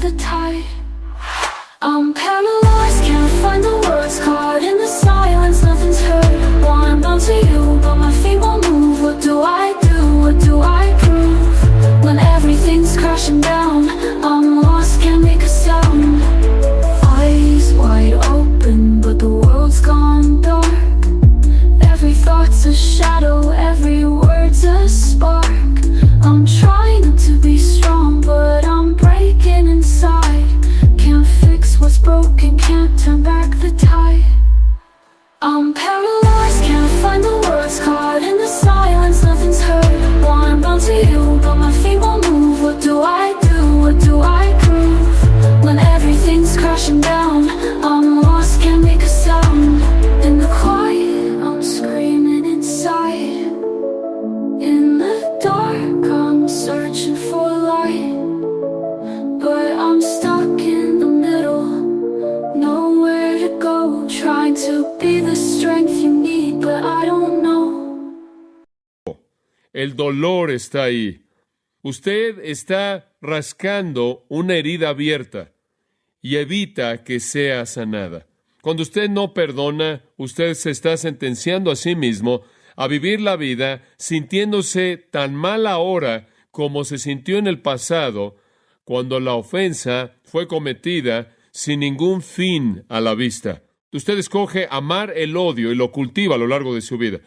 the tide. I'm paralyzed, can't find the words, caught in the silence, nothing's heard. Wanna bounce to you, but my feet won't move. What do I do? What do I prove? When everything's crashing down, I'm lost, can't make a sound. Eyes wide open, but the world's gone dark. Every thought's a shadow, every word's a spark. I'm trying not to be strong, but I'm breaking inside. Can't fix what's broken, can't turn back the tide. I'm paralyzed, can't find the words, caught in the silence, nothing's heard. Wanna bounce to you, but my feet won't move. What do I do? What do I prove? When everything's crashing down, I'm lost, can't make a sound. In the quiet, I'm screaming inside. In the dark, I'm searching for light, but I'm stuck in the middle, nowhere to go. Trying to be the strength you need, but I don't know. El dolor está ahí. Usted está rascando una herida abierta y evita que sea sanada. Cuando usted no perdona, usted se está sentenciando a sí mismo a vivir la vida sintiéndose tan mal ahora como se sintió en el pasado, cuando la ofensa fue cometida sin ningún fin a la vista. Usted escoge amar el odio y lo cultiva a lo largo de su vida.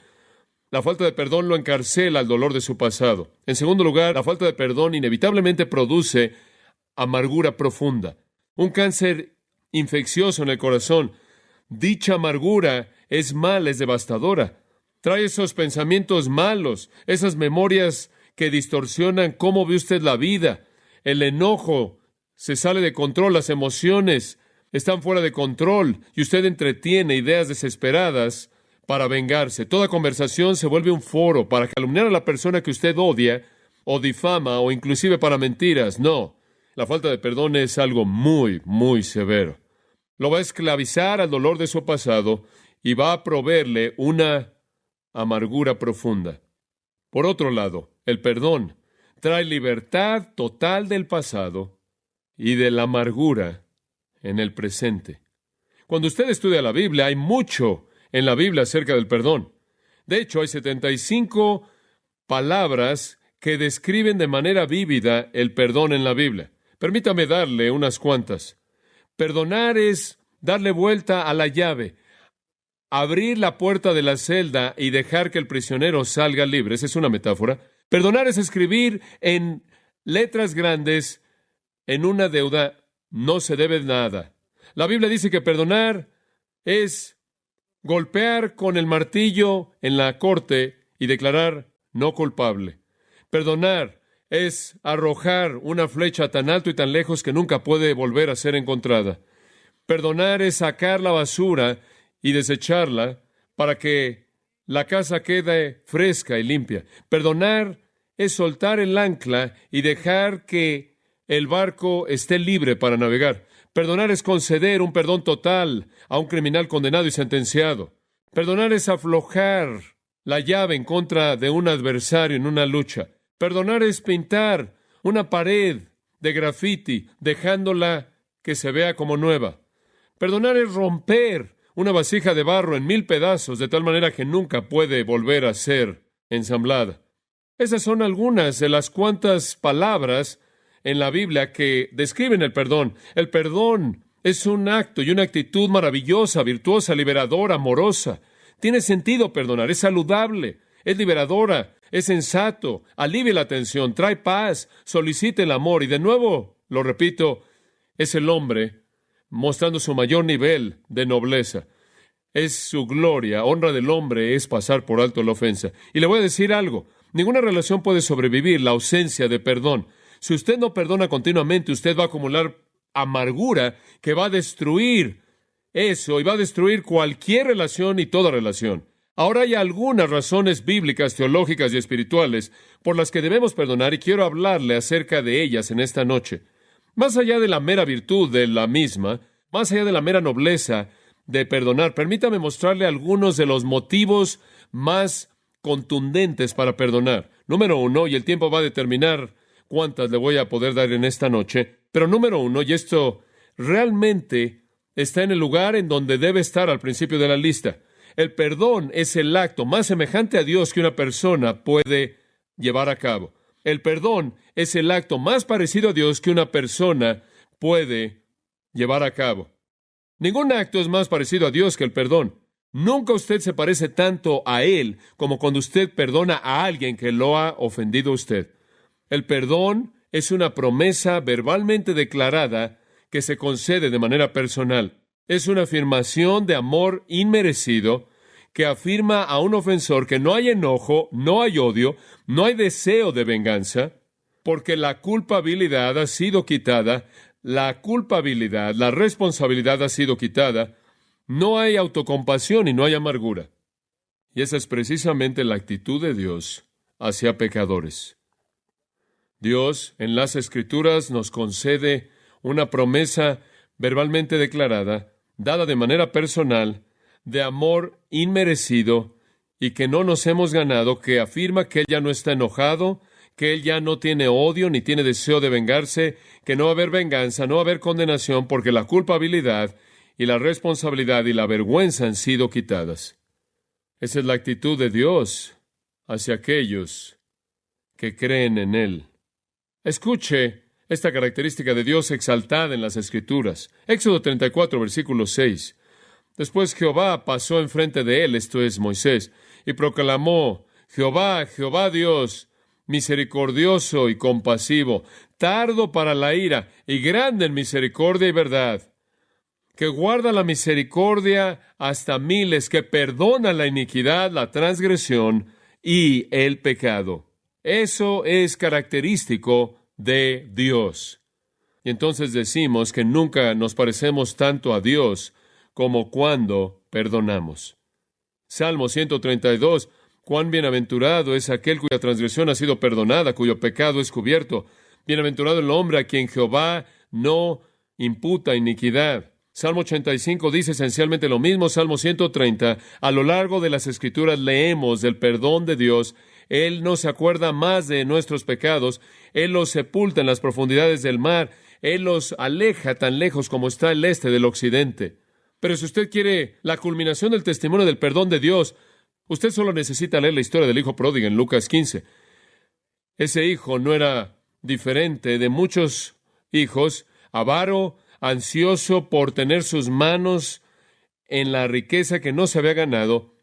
La falta de perdón lo encarcela al dolor de su pasado. En segundo lugar, la falta de perdón inevitablemente produce amargura profunda, un cáncer infeccioso en el corazón. Dicha amargura es mala, es devastadora. Trae esos pensamientos malos, esas memorias que distorsionan cómo ve usted la vida. El enojo se sale de control, las emociones están fuera de control y usted entretiene ideas desesperadas para vengarse. Toda conversación se vuelve un foro para calumniar a la persona que usted odia o difama o inclusive para mentiras. No, la falta de perdón es algo muy, muy severo. Lo va a esclavizar al dolor de su pasado y va a proveerle una amargura profunda. Por otro lado, el perdón trae libertad total del pasado y de la amargura en el presente. Cuando usted estudia la Biblia, hay mucho en la Biblia acerca del perdón. De hecho, hay 75 palabras que describen de manera vívida el perdón en la Biblia. Permítame darle unas cuantas. Perdonar es darle vuelta a la llave, abrir la puerta de la celda y dejar que el prisionero salga libre. Esa es una metáfora. Perdonar es escribir en letras grandes en una deuda: no se debe nada. La Biblia dice que perdonar es golpear con el martillo en la corte y declarar no culpable. Perdonar es arrojar una flecha tan alto y tan lejos que nunca puede volver a ser encontrada. Perdonar es sacar la basura y desecharla para que la casa quede fresca y limpia. Perdonar es soltar el ancla y dejar que el barco esté libre para navegar. Perdonar es conceder un perdón total a un criminal condenado y sentenciado. Perdonar es aflojar la llave en contra de un adversario en una lucha. Perdonar es pintar una pared de grafiti, dejándola que se vea como nueva. Perdonar es romper una vasija de barro en 1000 pedazos, de tal manera que nunca puede volver a ser ensamblada. Esas son algunas de las cuantas palabras en la Biblia que describen el perdón. El perdón es un acto y una actitud maravillosa, virtuosa, liberadora, amorosa. Tiene sentido perdonar, es saludable, es liberadora, es sensato, alivia la tensión, trae paz, solicita el amor. Y de nuevo, lo repito, es el hombre mostrando su mayor nivel de nobleza. Es su gloria, honra del hombre es pasar por alto la ofensa. Y le voy a decir algo, ninguna relación puede sobrevivir la ausencia de perdón. Si usted no perdona continuamente, usted va a acumular amargura que va a destruir eso y va a destruir cualquier relación y toda relación. Ahora hay algunas razones bíblicas, teológicas y espirituales por las que debemos perdonar y quiero hablarle acerca de ellas en esta noche. Más allá de la mera virtud de la misma, más allá de la mera nobleza de perdonar, permítame mostrarle algunos de los motivos más contundentes para perdonar. Número 1, y el tiempo va a determinar cuántas le voy a poder dar en esta noche. Pero número uno, y esto realmente está en el lugar en donde debe estar al principio de la lista. El perdón es el acto más semejante a Dios que una persona puede llevar a cabo. El perdón es el acto más parecido a Dios que una persona puede llevar a cabo. Ningún acto es más parecido a Dios que el perdón. Nunca usted se parece tanto a Él como cuando usted perdona a alguien que lo ha ofendido a usted. El perdón es una promesa verbalmente declarada que se concede de manera personal. Es una afirmación de amor inmerecido que afirma a un ofensor que no hay enojo, no hay odio, no hay deseo de venganza, porque la culpabilidad ha sido quitada, la culpabilidad, la responsabilidad ha sido quitada, no hay autocompasión y no hay amargura. Y esa es precisamente la actitud de Dios hacia pecadores. Dios, en las Escrituras, nos concede una promesa verbalmente declarada, dada de manera personal, de amor inmerecido y que no nos hemos ganado, que afirma que Él ya no está enojado, que Él ya no tiene odio ni tiene deseo de vengarse, que no va a haber venganza, no va a haber condenación, porque la culpabilidad y la responsabilidad y la vergüenza han sido quitadas. Esa es la actitud de Dios hacia aquellos que creen en Él. Escuche esta característica de Dios exaltada en las Escrituras. Éxodo 34, versículo 6. Después Jehová pasó enfrente de él, esto es Moisés, y proclamó: Jehová, Jehová Dios, misericordioso y compasivo, tardo para la ira y grande en misericordia y verdad, que guarda la misericordia hasta miles, que perdona la iniquidad, la transgresión y el pecado. Eso es característico de Dios. Y entonces decimos que nunca nos parecemos tanto a Dios como cuando perdonamos. Salmo 132. Cuán bienaventurado es aquel cuya transgresión ha sido perdonada, cuyo pecado es cubierto. Bienaventurado el hombre a quien Jehová no imputa iniquidad. Salmo 85 dice esencialmente lo mismo. Salmo 130. A lo largo de las Escrituras leemos del perdón de Dios. Él no se acuerda más de nuestros pecados. Él los sepulta en las profundidades del mar. Él los aleja tan lejos como está el este del occidente. Pero si usted quiere la culminación del testimonio del perdón de Dios, usted solo necesita leer la historia del hijo pródigo en Lucas 15. Ese hijo no era diferente de muchos hijos, avaro, ansioso por tener sus manos en la riqueza que no se había ganado,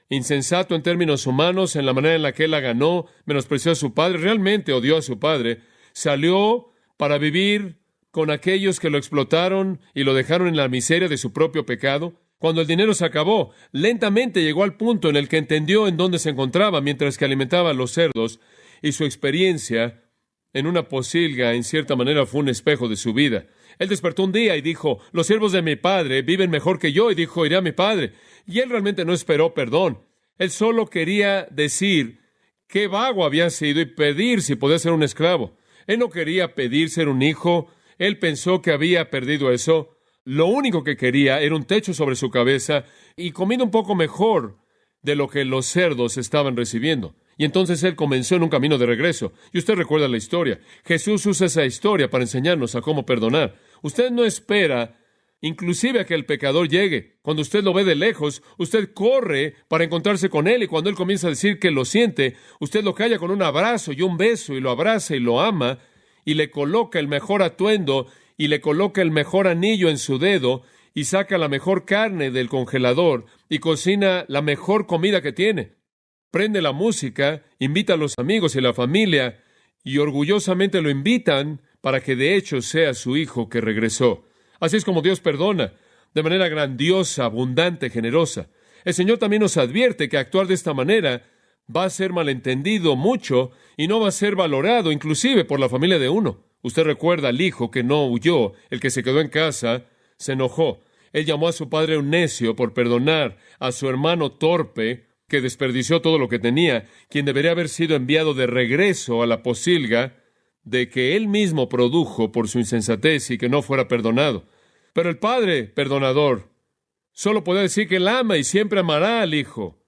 insensato en términos humanos en la manera en la que él la ganó, menospreció a su padre, realmente odió a su padre, salió para vivir con aquellos que lo explotaron y lo dejaron en la miseria de su propio pecado. Cuando el dinero se acabó, lentamente llegó al punto en el que entendió en dónde se encontraba mientras que alimentaba a los cerdos, y su experiencia en una posilga, en cierta manera, fue un espejo de su vida. Él despertó un día y dijo: los siervos de mi padre viven mejor que yo, y dijo: iré a mi padre. Y él realmente no esperó perdón. Él solo quería decir qué vago había sido y pedir si podía ser un esclavo. Él no quería pedir ser un hijo. Él pensó que había perdido eso. Lo único que quería era un techo sobre su cabeza y comida un poco mejor de lo que los cerdos estaban recibiendo. Y entonces él comenzó en un camino de regreso. Y usted recuerda la historia. Jesús usa esa historia para enseñarnos a cómo perdonar. Usted no espera inclusive a que el pecador llegue. Cuando usted lo ve de lejos, usted corre para encontrarse con él, y cuando él comienza a decir que lo siente, usted lo calla con un abrazo y un beso, y lo abraza y lo ama, y le coloca el mejor atuendo, y le coloca el mejor anillo en su dedo, y saca la mejor carne del congelador, y cocina la mejor comida que tiene. Prende la música, invita a los amigos y la familia, y orgullosamente lo invitan para que de hecho sea su hijo que regresó. Así es como Dios perdona, de manera grandiosa, abundante, generosa. El Señor también nos advierte que actuar de esta manera va a ser malentendido mucho y no va a ser valorado, inclusive por la familia de uno. Usted recuerda al hijo que no huyó, el que se quedó en casa, se enojó. Él llamó a su padre un necio por perdonar a su hermano torpe, que desperdició todo lo que tenía, quien debería haber sido enviado de regreso a la posilga de que él mismo produjo por su insensatez y que no fuera perdonado. Pero el padre perdonador solo puede decir que él ama y siempre amará al hijo.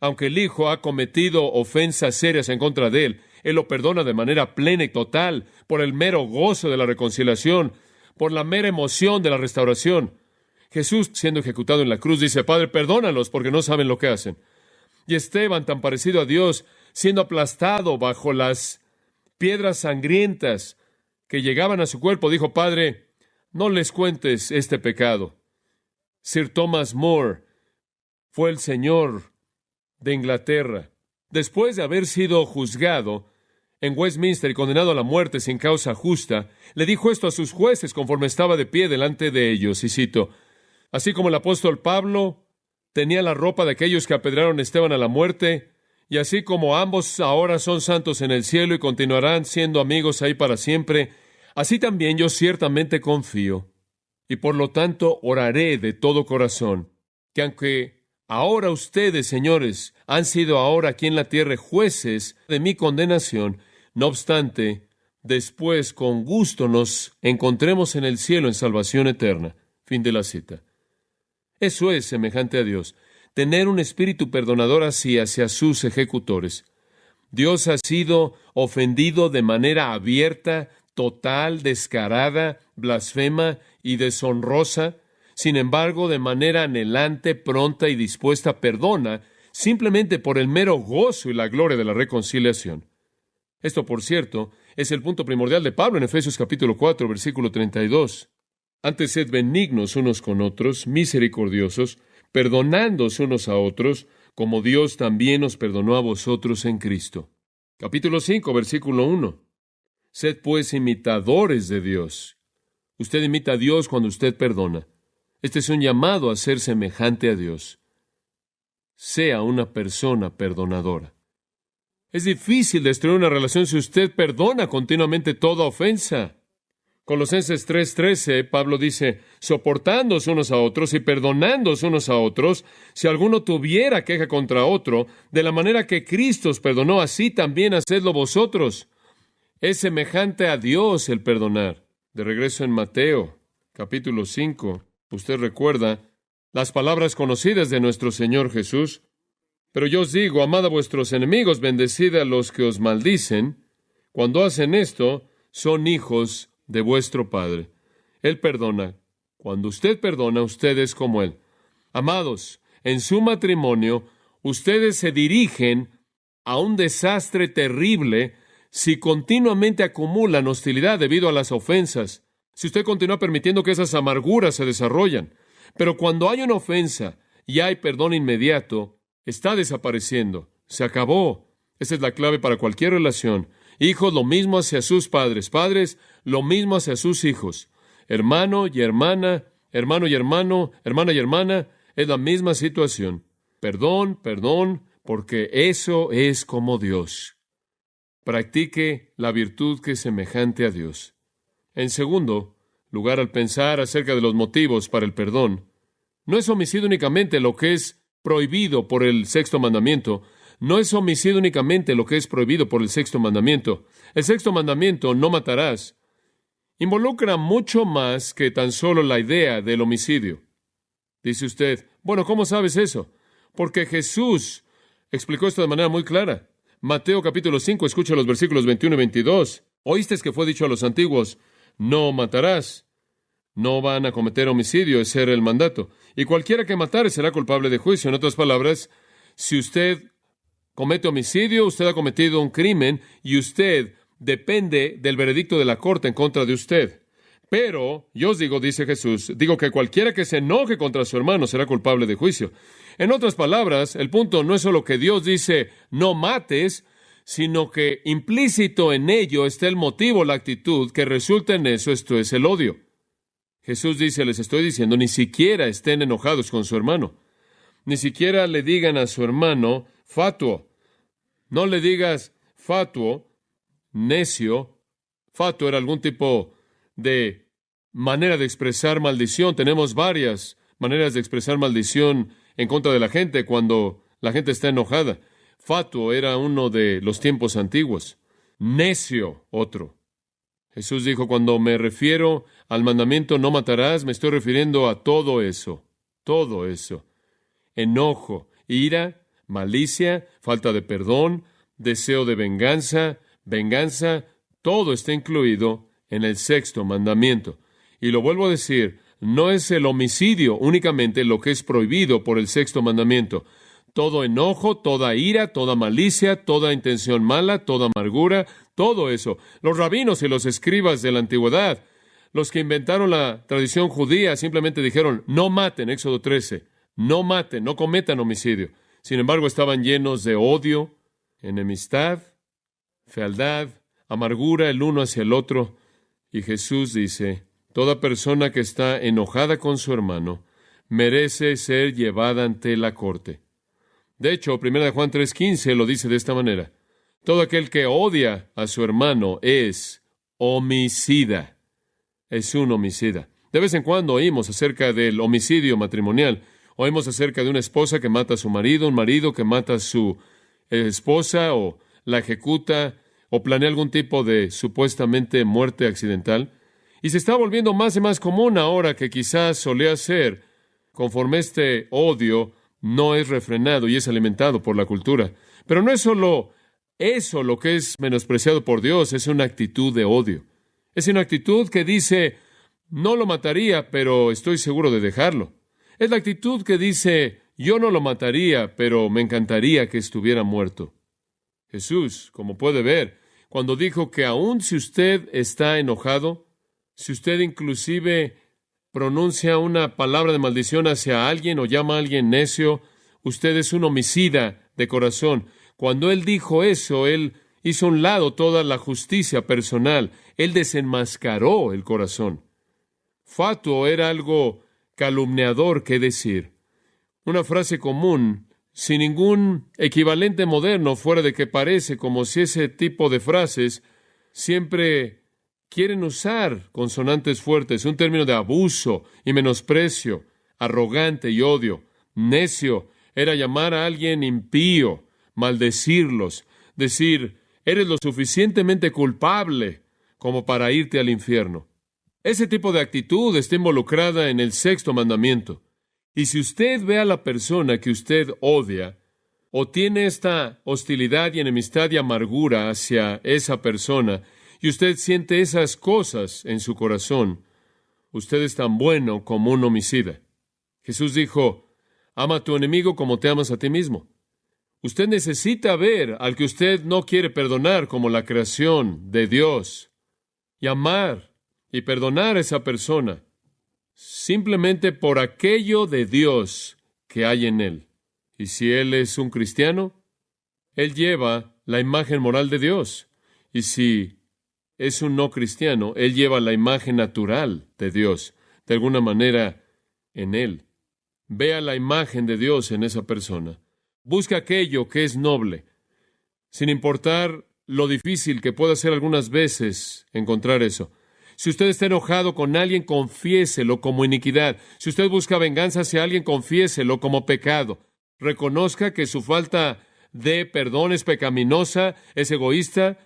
Aunque el hijo ha cometido ofensas serias en contra de él, Él lo perdona de manera plena y total, por el mero gozo de la reconciliación, por la mera emoción de la restauración. Jesús, siendo ejecutado en la cruz, dice, Padre, perdónalos porque no saben lo que hacen. Y Esteban, tan parecido a Dios, siendo aplastado bajo las piedras sangrientas que llegaban a su cuerpo, dijo, Padre, no les cuentes este pecado. Sir Thomas More fue el señor de Inglaterra. Después de haber sido juzgado en Westminster y condenado a la muerte sin causa justa, le dijo esto a sus jueces conforme estaba de pie delante de ellos, y cito, así como el apóstol Pablo tenía la ropa de aquellos que apedrearon a Esteban a la muerte, y así como ambos ahora son santos en el cielo y continuarán siendo amigos ahí para siempre, así también yo ciertamente confío, y por lo tanto oraré de todo corazón, que aunque ahora ustedes, señores, han sido ahora aquí en la tierra jueces de mi condenación, no obstante, después con gusto nos encontremos en el cielo en salvación eterna. Fin de la cita. Eso es semejante a Dios, tener un espíritu perdonador así hacia sus ejecutores. Dios ha sido ofendido de manera abierta, total, descarada, blasfema y deshonrosa. Sin embargo, de manera anhelante, pronta y dispuesta, perdona, simplemente por el mero gozo y la gloria de la reconciliación. Esto, por cierto, es el punto primordial de Pablo en Efesios capítulo 4, versículo 32. Antes sed benignos unos con otros, misericordiosos, perdonándoos unos a otros, como Dios también os perdonó a vosotros en Cristo. Capítulo 5, versículo 1. Sed pues imitadores de Dios. Usted imita a Dios cuando usted perdona. Este es un llamado a ser semejante a Dios. Sea una persona perdonadora. Es difícil destruir una relación si usted perdona continuamente toda ofensa. Colosenses 3:13, Pablo dice, soportándoos unos a otros y perdonándoos unos a otros, si alguno tuviera queja contra otro, de la manera que Cristo os perdonó, así también hacedlo vosotros. Es semejante a Dios el perdonar. De regreso en Mateo, capítulo 5, usted recuerda las palabras conocidas de nuestro Señor Jesús. Pero yo os digo, amad a vuestros enemigos, bendecid a los que os maldicen. Cuando hacen esto, son hijos de vuestro Padre. Él perdona. Cuando usted perdona, usted es como Él. Amados, en su matrimonio, ustedes se dirigen a un desastre terrible si continuamente acumulan hostilidad debido a las ofensas. Si usted continúa permitiendo que esas amarguras se desarrollan. Pero cuando hay una ofensa y hay perdón inmediato, está desapareciendo. Se acabó. Esa es la clave para cualquier relación. Hijos, lo mismo hacia sus padres. Padres, lo mismo hacia sus hijos. Hermano y hermana, hermano y hermano, hermana y hermana, es la misma situación. Perdón, perdón, porque eso es como Dios. Practique la virtud que es semejante a Dios. En segundo lugar, al pensar acerca de los motivos para el perdón, no es homicidio únicamente lo que es prohibido por el sexto mandamiento. No es homicidio únicamente lo que es prohibido por el sexto mandamiento. El sexto mandamiento, no matarás, involucra mucho más que tan solo la idea del homicidio. Dice usted, bueno, ¿cómo sabes eso? Porque Jesús explicó esto de manera muy clara. Mateo capítulo 5, escucha los versículos 21 y 22. Oísteis que fue dicho a los antiguos, no matarás. No van a cometer homicidio, ese era el mandato. Y cualquiera que matare será culpable de juicio. En otras palabras, si usted comete homicidio, usted ha cometido un crimen y usted depende del veredicto de la corte en contra de usted. Pero, yo os digo, dice Jesús, digo que cualquiera que se enoje contra su hermano será culpable de juicio. En otras palabras, el punto no es solo que Dios dice, no mates, sino que implícito en ello está el motivo, la actitud que resulta en eso, esto es el odio. Jesús dice, les estoy diciendo, ni siquiera estén enojados con su hermano. Ni siquiera le digan a su hermano, fatuo. No le digas fatuo, necio. Fatuo era algún tipo de manera de expresar maldición. Tenemos varias maneras de expresar maldición en contra de la gente cuando la gente está enojada. Fatuo era uno de los tiempos antiguos. Necio, otro. Jesús dijo, cuando me refiero al mandamiento no matarás, me estoy refiriendo a todo eso. Todo eso. Enojo, ira, malicia, falta de perdón, deseo de venganza, venganza, todo está incluido en el sexto mandamiento. Y lo vuelvo a decir, no es el homicidio únicamente lo que es prohibido por el sexto mandamiento. Todo enojo, toda ira, toda malicia, toda intención mala, toda amargura, todo eso. Los rabinos y los escribas de la antigüedad, los que inventaron la tradición judía, simplemente dijeron, no maten, Éxodo 13, no maten, no cometan homicidio. Sin embargo, estaban llenos de odio, enemistad, fealdad, amargura el uno hacia el otro. Y Jesús dice, toda persona que está enojada con su hermano merece ser llevada ante la corte. De hecho, 1 Juan 3:15 lo dice de esta manera. Todo aquel que odia a su hermano es homicida. Es un homicida. De vez en cuando oímos acerca del homicidio matrimonial. Oímos acerca de una esposa que mata a su marido, un marido que mata a su esposa o la ejecuta o planea algún tipo de supuestamente muerte accidental. Y se está volviendo más y más común ahora que quizás solía ser, conforme este odio no es refrenado y es alimentado por la cultura. Pero no es solo eso lo que es menospreciado por Dios, es una actitud de odio. Es una actitud que dice, no lo mataría, pero estoy seguro de dejarlo. Es la actitud que dice, yo no lo mataría, pero me encantaría que estuviera muerto. Jesús, como puede ver, cuando dijo que aun si usted está enojado, si usted inclusive pronuncia una palabra de maldición hacia alguien o llama a alguien necio, usted es un homicida de corazón. Cuando Él dijo eso, Él hizo a un lado toda la justicia personal. Él desenmascaró el corazón. Fatuo era algo calumniador que decir. Una frase común, sin ningún equivalente moderno, fuera de que parece como si ese tipo de frases siempre quieren usar consonantes fuertes, un término de abuso y menosprecio, arrogante y odio. Necio era llamar a alguien impío, maldecirlos, decir, eres lo suficientemente culpable como para irte al infierno. Ese tipo de actitud está involucrada en el sexto mandamiento. Y si usted ve a la persona que usted odia, o tiene esta hostilidad y enemistad y amargura hacia esa persona, y usted siente esas cosas en su corazón, usted es tan bueno como un homicida. Jesús dijo, ama a tu enemigo como te amas a ti mismo. Usted necesita ver al que usted no quiere perdonar como la creación de Dios, y amar y perdonar a esa persona, simplemente por aquello de Dios que hay en él. Y si él es un cristiano, él lleva la imagen moral de Dios. Y si es un no cristiano, él lleva la imagen natural de Dios, de alguna manera, en él. Vea la imagen de Dios en esa persona. Busca aquello que es noble, sin importar lo difícil que pueda ser algunas veces encontrar eso. Si usted está enojado con alguien, confiéselo como iniquidad. Si usted busca venganza hacia alguien, confiéselo como pecado. Reconozca que su falta de perdón es pecaminosa, es egoísta,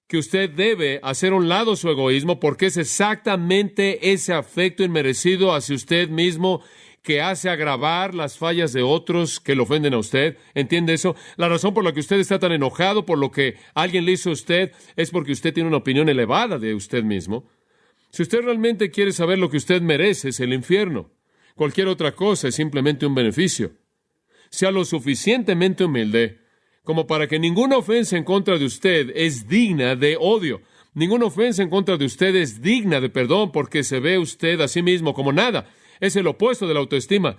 que usted debe hacer a un lado su egoísmo porque es exactamente ese afecto inmerecido hacia usted mismo que hace agravar las fallas de otros que le ofenden a usted. ¿Entiende eso? La razón por la que usted está tan enojado por lo que alguien le hizo a usted es porque usted tiene una opinión elevada de usted mismo. Si usted realmente quiere saber lo que usted merece, es el infierno. Cualquier otra cosa es simplemente un beneficio. Sea lo suficientemente humilde como para que ninguna ofensa en contra de usted es digna de odio. Ninguna ofensa en contra de usted es digna de perdón porque se ve usted a sí mismo como nada. Es el opuesto de la autoestima.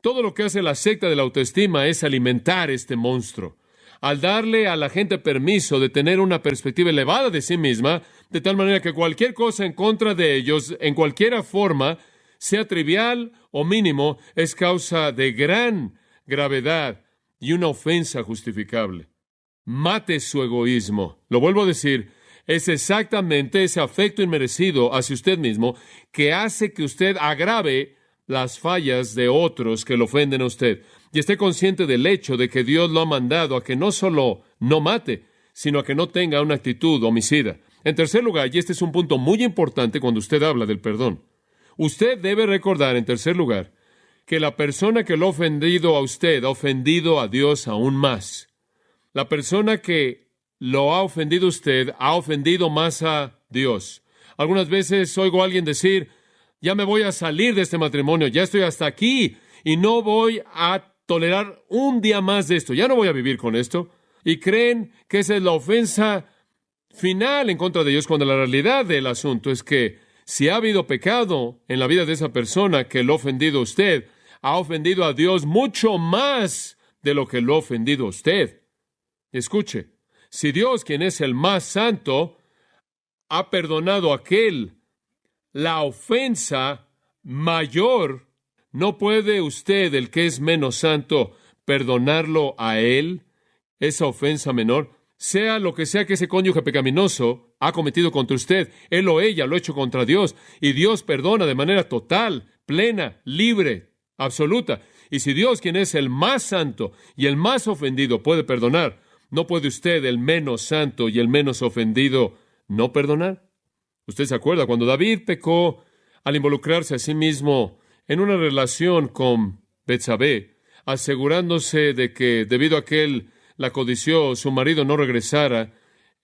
Todo lo que hace la secta de la autoestima es alimentar este monstruo. Al darle a la gente permiso de tener una perspectiva elevada de sí misma, de tal manera que cualquier cosa en contra de ellos, en cualquier forma, sea trivial o mínimo, es causa de gran gravedad y una ofensa justificable. Mate su egoísmo. Lo vuelvo a decir, es exactamente ese afecto inmerecido hacia usted mismo que hace que usted agrave las fallas de otros que lo ofenden a usted. Y esté consciente del hecho de que Dios lo ha mandado a que no solo no mate, sino a que no tenga una actitud homicida. En tercer lugar, y este es un punto muy importante cuando usted habla del perdón, usted debe recordar, en tercer lugar, que la persona que lo ha ofendido a usted ha ofendido a Dios aún más. La persona que lo ha ofendido usted, ha ofendido más a Dios. Algunas veces oigo a alguien decir, ya me voy a salir de este matrimonio, ya estoy hasta aquí y no voy a tolerar un día más de esto, ya no voy a vivir con esto. Y creen que esa es la ofensa final en contra de Dios, cuando la realidad del asunto es que si ha habido pecado en la vida de esa persona que lo ha ofendido a usted, ha ofendido a Dios mucho más de lo que lo ha ofendido a usted. Escuche, si Dios, quien es el más santo, ha perdonado a aquel la ofensa mayor, ¿no puede usted, el que es menos santo, perdonarlo a él, esa ofensa menor? Sea lo que sea que ese cónyuge pecaminoso ha cometido contra usted, él o ella lo ha hecho contra Dios, y Dios perdona de manera total, plena, libre, absoluta. Y si Dios, quien es el más santo y el más ofendido, puede perdonar, ¿no puede usted, el menos santo y el menos ofendido, no perdonar? Usted se acuerda cuando David pecó al involucrarse a sí mismo en una relación con Betsabé, asegurándose de que, debido a que él la codició, su marido no regresara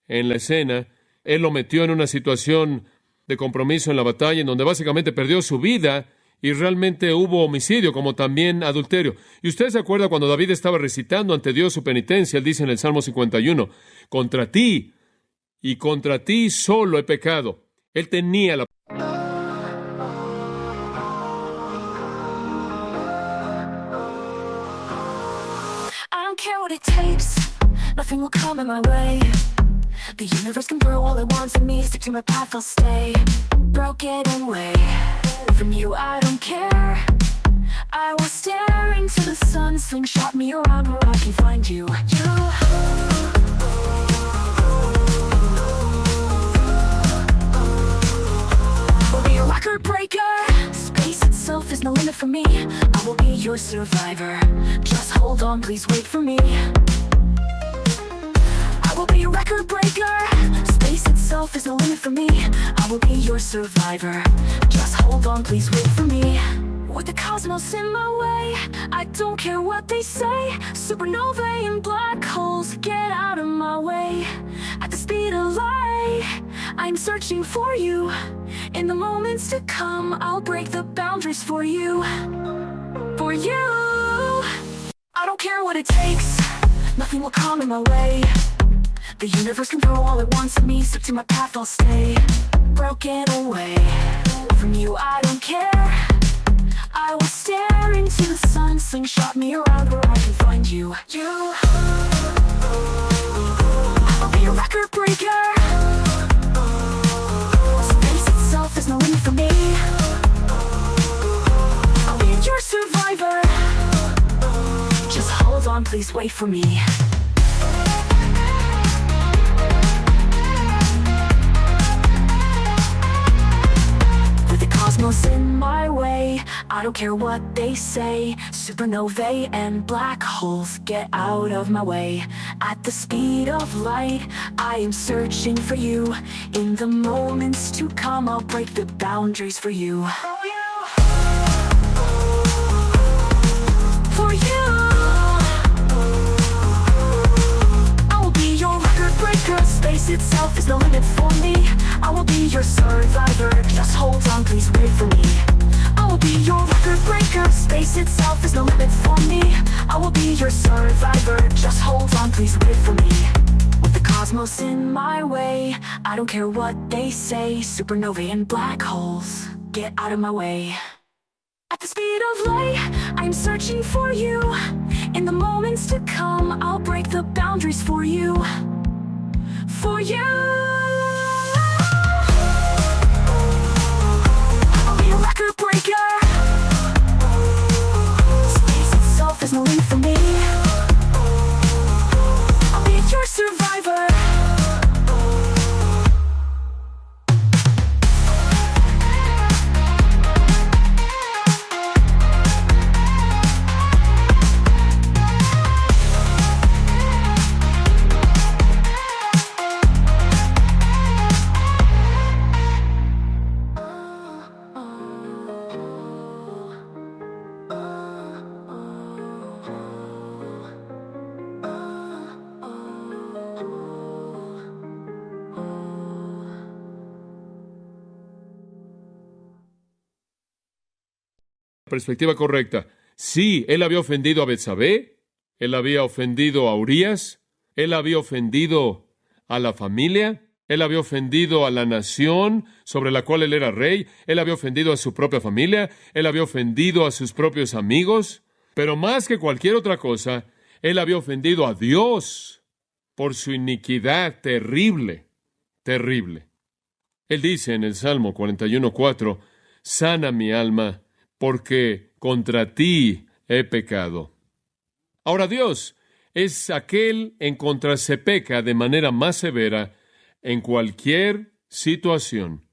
en la escena. Él lo metió en una situación de compromiso en la batalla, en donde básicamente perdió su vida y realmente hubo homicidio, como también adulterio. Y usted se acuerda cuando David estaba recitando ante Dios su penitencia, él dice en el Salmo 51, contra ti y contra ti solo he pecado. Él tenía la I don't care what it takes, nothing will come in my way. The universe can throw all it wants at me, stick to my path, I'll stay. Broken away from you, I don't care. I will stare into the sun, slingshot me around where I can find you. Will be a record breaker. Space itself is no limit for me. I will be your survivor. Just hold on, please wait for me. I will be a record breaker. Space itself is no limit for me. I will be your survivor. Just hold on, please wait for me. With the cosmos in my way, I don't care what they say. Supernovae and black holes, get out of my way. At the speed of light, I'm searching for you. In the moments to come, I'll break the boundaries for you. For you. I don't care what it takes, nothing will come in my way. The universe can throw all it wants at me, stick to my path, I'll stay. Broken away from you, I don't care. I will stare into the sun, slingshot me around where I can find you. I'll be a record breaker. Space itself is no limit for me. I'll be your survivor. Just hold on, please wait for me. Cosmos in my way, I don't care what they say. Supernovae and black holes, get out of my way. At the speed of light, I am searching for you. In the moments to come, I'll break the boundaries for you. For you. I will be your record breaker. Space itself is no limit for me. I will be your survivor. Just hold on, please wait for me. I will be your record breaker. Space itself is no limit for me. I will be your survivor. Just hold on, please wait for me. With the cosmos in my way, I don't care what they say. Supernovae and black holes, get out of my way. At the speed of light, I'm searching for you. In the moments to come, I'll break the boundaries for you. For you. Record breaker. Space itself is no limit for me. I'll be your survivor. perspectiva correcta. Sí, él había ofendido a Betsabé, él había ofendido a Urías, él había ofendido a la familia, él había ofendido a la nación sobre la cual él era rey, él había ofendido a su propia familia, él había ofendido a sus propios amigos, pero más que cualquier otra cosa, él había ofendido a Dios por su iniquidad terrible, terrible. Él dice en el Salmo 41:4, sana mi alma, porque contra ti he pecado. Ahora Dios es aquel en contra se peca de manera más severa en cualquier situación.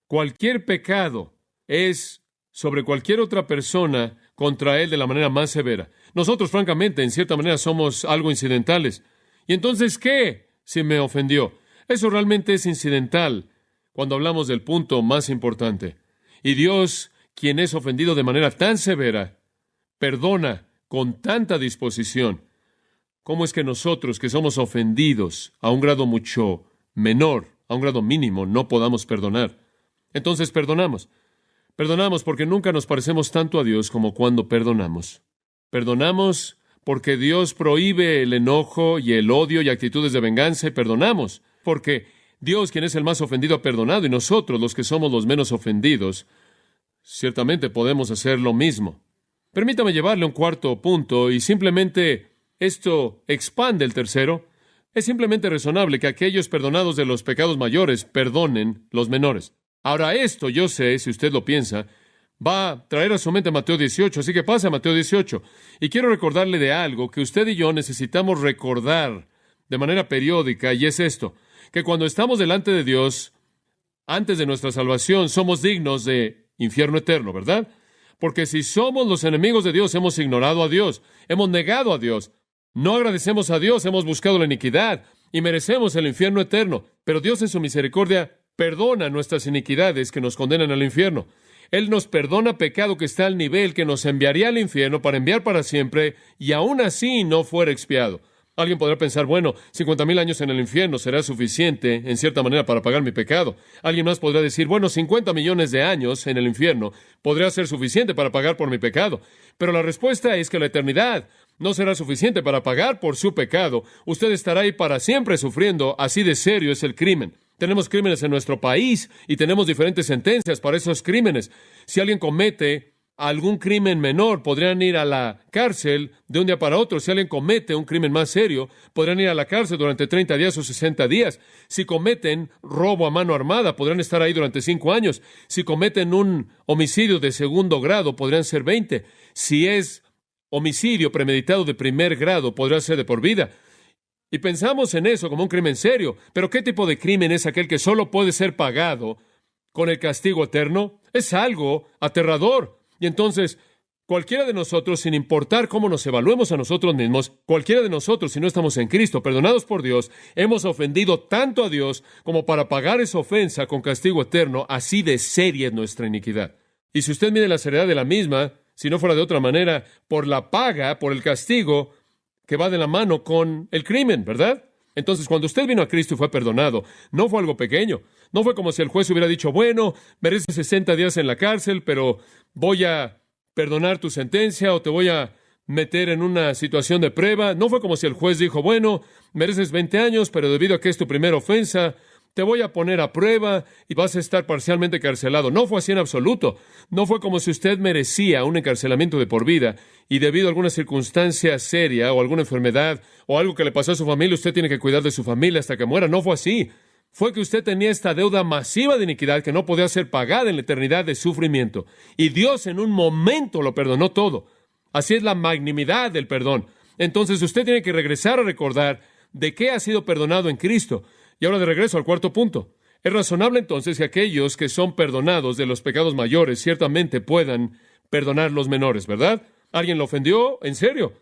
Cualquier pecado es sobre cualquier otra persona contra él de la manera más severa. Nosotros, francamente, en cierta manera somos algo incidentales. ¿Y entonces qué si me ofendió? Eso realmente es incidental cuando hablamos del punto más importante. Y Dios, quien es ofendido de manera tan severa, perdona con tanta disposición. ¿Cómo es que nosotros, que somos ofendidos a un grado mucho menor, a un grado mínimo, no podamos perdonar? Entonces perdonamos. Perdonamos porque nunca nos parecemos tanto a Dios como cuando perdonamos. Perdonamos porque Dios prohíbe el enojo y el odio y actitudes de venganza, y perdonamos porque Dios, quien es el más ofendido, ha perdonado, y nosotros, los que somos los menos ofendidos, ciertamente podemos hacer lo mismo. Permítame llevarle un cuarto punto, y simplemente esto expande el tercero. Es simplemente razonable que aquellos perdonados de los pecados mayores perdonen los menores. Ahora, esto, yo sé, si usted lo piensa, va a traer a su mente Mateo 18, así que pasa a Mateo 18. Y quiero recordarle de algo que usted y yo necesitamos recordar de manera periódica, y es esto, que cuando estamos delante de Dios, antes de nuestra salvación, somos dignos de infierno eterno, ¿verdad? Porque si somos los enemigos de Dios, hemos ignorado a Dios, hemos negado a Dios, no agradecemos a Dios, hemos buscado la iniquidad y merecemos el infierno eterno. Pero Dios en su misericordia perdona nuestras iniquidades que nos condenan al infierno. Él nos perdona pecado que está al nivel que nos enviaría al infierno para enviar para siempre, y aún así no fuera expiado. Alguien podrá pensar, bueno, 50,000 años en el infierno será suficiente, en cierta manera, para pagar mi pecado. Alguien más podrá decir, bueno, 50 millones de años en el infierno podría ser suficiente para pagar por mi pecado. Pero la respuesta es que la eternidad no será suficiente para pagar por su pecado. Usted estará ahí para siempre sufriendo, así de serio es el crimen. Tenemos crímenes en nuestro país y tenemos diferentes sentencias para esos crímenes. Si alguien comete algún crimen menor, podrían ir a la cárcel de un día para otro. Si alguien comete un crimen más serio, podrán ir a la cárcel durante 30 días o 60 días. Si cometen robo a mano armada, podrán estar ahí durante 5 años. Si cometen un homicidio de segundo grado, podrían ser 20. Si es homicidio premeditado de primer grado, podrá ser de por vida. Y pensamos en eso como un crimen serio. Pero ¿qué tipo de crimen es aquel que solo puede ser pagado con el castigo eterno? Es algo aterrador. Y entonces, cualquiera de nosotros, sin importar cómo nos evaluemos a nosotros mismos, cualquiera de nosotros, si no estamos en Cristo, perdonados por Dios, hemos ofendido tanto a Dios como para pagar esa ofensa con castigo eterno. Así de seria es nuestra iniquidad. Y si usted mide la seriedad de la misma, si no fuera de otra manera, por la paga, por el castigo que va de la mano con el crimen, ¿verdad? Entonces, cuando usted vino a Cristo y fue perdonado, no fue algo pequeño. No fue como si el juez hubiera dicho, bueno, mereces 60 días en la cárcel, pero voy a perdonar tu sentencia o te voy a meter en una situación de prueba. No fue como si el juez dijo, bueno, mereces 20 años, pero debido a que es tu primera ofensa, te voy a poner a prueba y vas a estar parcialmente encarcelado. No fue así en absoluto. No fue como si usted merecía un encarcelamiento de por vida y debido a alguna circunstancia seria o alguna enfermedad o algo que le pasó a su familia, usted tiene que cuidar de su familia hasta que muera. No fue así. Fue que usted tenía esta deuda masiva de iniquidad que no podía ser pagada en la eternidad de sufrimiento. Y Dios en un momento lo perdonó todo. Así es la magnanimidad del perdón. Entonces usted tiene que regresar a recordar de qué ha sido perdonado en Cristo. Y ahora de regreso al cuarto punto. Es razonable entonces que aquellos que son perdonados de los pecados mayores ciertamente puedan perdonar los menores, ¿verdad? ¿Alguien lo ofendió? ¿En serio?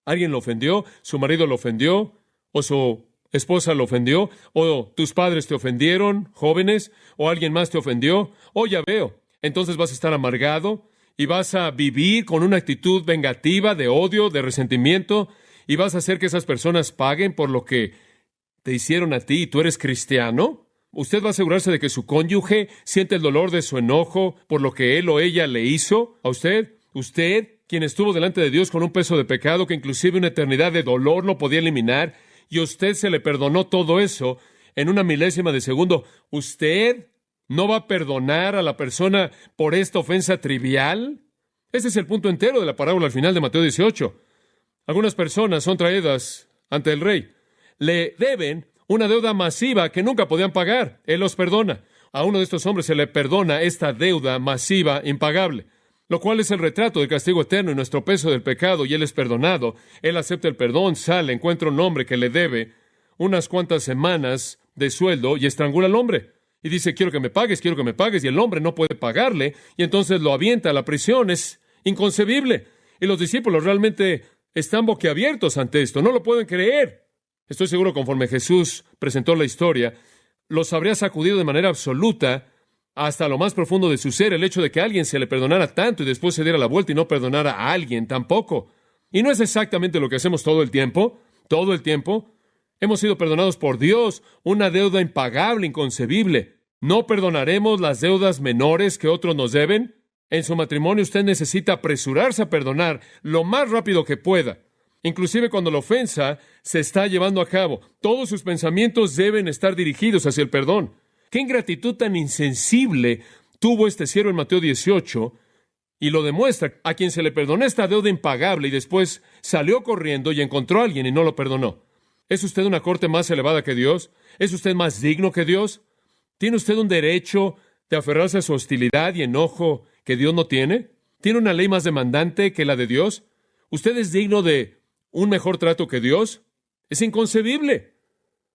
¿Alguien lo ofendió? ¿Su marido lo ofendió? ¿O su esposa lo ofendió? ¿O tus padres te ofendieron, jóvenes? ¿O alguien más te ofendió? Oh, ya veo. Entonces vas a estar amargado y vas a vivir con una actitud vengativa, de odio, de resentimiento, y vas a hacer que esas personas paguen por lo que te hicieron a ti y tú eres cristiano. Usted va a asegurarse de que su cónyuge siente el dolor de su enojo por lo que él o ella le hizo a usted. Usted, quien estuvo delante de Dios con un peso de pecado que inclusive una eternidad de dolor no podía eliminar, y a usted se le perdonó todo eso en una milésima de segundo. ¿Usted no va a perdonar a la persona por esta ofensa trivial? Ese es el punto entero de la parábola al final de Mateo 18. Algunas personas son traídas ante el rey. Le deben una deuda masiva que nunca podían pagar. Él los perdona. A uno de estos hombres se le perdona esta deuda masiva impagable, lo cual es el retrato del castigo eterno y nuestro peso del pecado, y él es perdonado. Él acepta el perdón, sale, encuentra un hombre que le debe unas cuantas semanas de sueldo y estrangula al hombre. Y dice, quiero que me pagues, y el hombre no puede pagarle, y entonces lo avienta a la prisión. Es inconcebible. Y los discípulos realmente están boquiabiertos ante esto, no lo pueden creer. Estoy seguro, conforme Jesús presentó la historia, los habría sacudido de manera absoluta hasta lo más profundo de su ser el hecho de que a alguien se le perdonara tanto y después se diera la vuelta y no perdonara a alguien tampoco. Y no es exactamente lo que hacemos todo el tiempo. Todo el tiempo hemos sido perdonados por Dios, una deuda impagable, inconcebible. ¿No perdonaremos las deudas menores que otros nos deben? En su matrimonio usted necesita apresurarse a perdonar lo más rápido que pueda. Inclusive cuando la ofensa se está llevando a cabo, todos sus pensamientos deben estar dirigidos hacia el perdón. ¡Qué ingratitud tan insensible tuvo este siervo en Mateo 18! Y lo demuestra, a quien se le perdonó esta deuda impagable y después salió corriendo y encontró a alguien y no lo perdonó. ¿Es usted una corte más elevada que Dios? ¿Es usted más digno que Dios? ¿Tiene usted un derecho de aferrarse a su hostilidad y enojo que Dios no tiene? ¿Tiene una ley más demandante que la de Dios? ¿Usted es digno de un mejor trato que Dios? Es inconcebible.